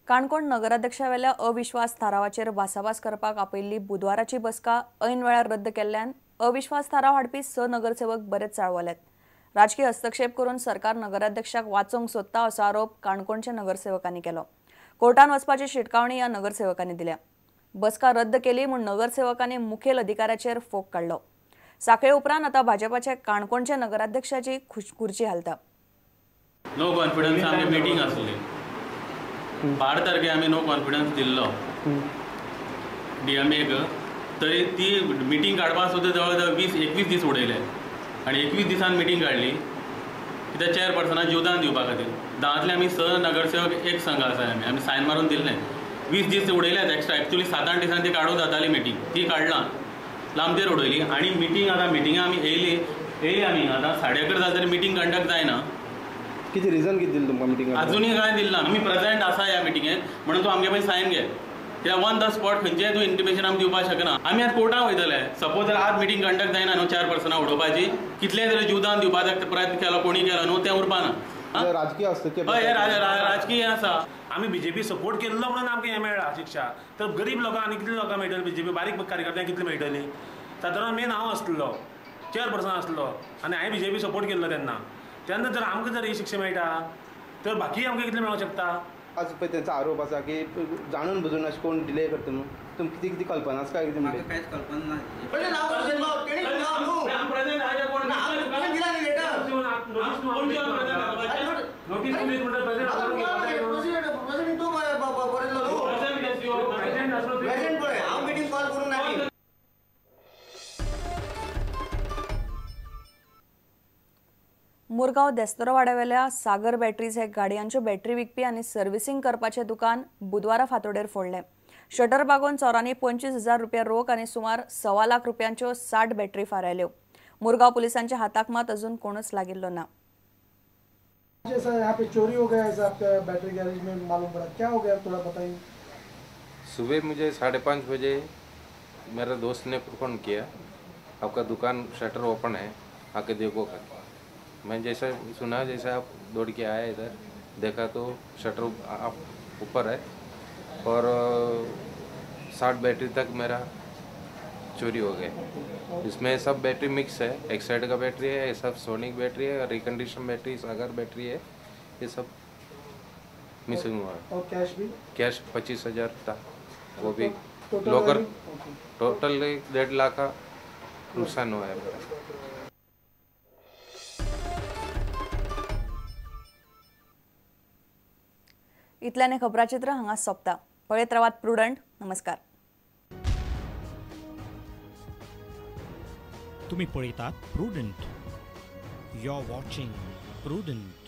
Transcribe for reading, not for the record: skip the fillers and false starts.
काणकोण नगराध्यक्षावेल्या अविश्वास थारावाचेर भासाभास करपाक आपयल्ली बुधवाराची बसका ऐन वेळार रद्द केल्ल्यान अविश्वास थाराव हाडपी 6 नगरसेवक बरेच चाळवल्यात। राजकीय हस्तक्षेप करून सरकार नगराध्यक्षाक वाचोवंक सोदता असो आरोप काणकोणच्या नगरसेवकांनी केलो। कोर्टान वचपाची शिटकावणी ह्या नगरसेवकांनी दिल्या। बसका रद्द केली म्हूण नगरसेवकांनी मुखेल अधिकाऱ्याचेर फोग काढलो। साखळे उपरांत आता भाजपाचे काणकोणच्या नगराध्यक्षाची खुर्ची हालता। नो कॉन्फिडन्स आमची मीटिंग आसली 12 तारखेक आमी नो कॉन्फिडन्स दिल्लो डीएमएक। तरी ती मिटींग काडपाक सुद्दां जवळ जवळ 20-21 दीस उडयले आनी 21 दिसान मिटींग काडली कित्याक चेअरपर्सनाक जीवदान दिवपा खातीर। 10तले आमी 6 नगरसेवक एक संघ आसा आमी सायन मारून दिल्लें। 20 दीस उडयल्यात एक्स्ट्रा। एक्चुअली 7-8 दिसांनी ती काडूं जाताली मिटींग, ती काडलां लांबतेर उडयली आनी मिटींग आतां मिटिंगा आमी येयली आमी आतां 11:30 जाता तरी मिटींग कंडक्ट जायना। किती रिजन किती दिलं तुमकां मिटिंग? अजूनही काय दिलं ना। आम्ही प्रेजेंट आसा ह्या मिटिंगेत म्हणून तूं आमगे पळय सायन घे कित्याक ऑन द स्पॉट खंयचेंय तूं इंटिमेशन आमी दिवपाक शकना। आमी आतां कोर्टाक वयतले। सपोज जर आज मिटींग कंडक्ट जायना न्हू चेअरपर्सनाक उडोवपाची, कितलेय जर जीवदान दिवपाचो प्रयत्न केलो कोणी केलो न्हू तें उरपाना। राजकीय हस्तक्षेप हय राजकीय आसा। आमी बीजेपी सपोर्ट केल्लो म्हणून आमकां हें मेळ्ळा शिक्षा। तर गरीब लोकांक आनी कितले लोकांक मेळटली? बीजेपी बारीक कार्यकर्त्यांक कितली मेळटली? सादारण मेन हांव आसलो, चेअरपर्सन आसलो आनी हांवें बीजेपी सपोर्ट केल्लो तेन्ना जर आमकां जर ही शिक्षा मेळटा तर बाकी आमकां कितले मेळूंक शकता? आज पळय त्यांचा आरोप आसा की जाणून बुजून अशें कोण डिले करता न्हू। तुमकां कितें कल्पना आसा काय? कितें म्हाका कांयच कल्पना ना। मुरगांव देस्तोरवाड्यावेल्या सागर बॅटरीज हे गाडयांच्यो बॅटरी विकपी आनी सर्व्हिसिंग करपाचें दुकान बुधवारा फांतोडेर फोडलें। शटर बागोवन चोरांनी 25,000 रुपया रोख आनी सुमार 1.25 लाख रुपयांच्यो 60 बॅटरी फारायल्यो। मुरगांव पुलिसांच्या हाताक मात अजून कोणूच लागिल्लो ना। जैसा यहाँ पे चोरी हो गया है आपका बैटरी गैरेज में, मालूम पड़ा क्या हो गया थोड़ा बताइए। सुबह मुझे 5:30 बजे मेरे दोस्त ने फोन किया, आपका दुकान शटर ओपन है, आके देखो। मैं जैसा सुना जैसा आप दौड़ के आया इधर, देखा तो शटर ऊपर है और 60 बैटरी तक मेरा चोरी हो गया। इसमें सब बैटरी मिक्स है, एक साइड का बैटरी है, ये सब सोनिक बैटरी है, रिकंडीशन बैटरी, सागर बैटरी है, ये सब मिसिंग हुआ है। और कैश भी? कैश 25,000 था, वो भी लोकर। टोटल 1.5 लाख का नुकसान हुआ है मेरा। इतल्याने खबराचित्र हांगा सोंपता। पळयत रावात प्रुडंट। नमस्कार। तुम्ही पळयतात Prudent. You are watching prudent.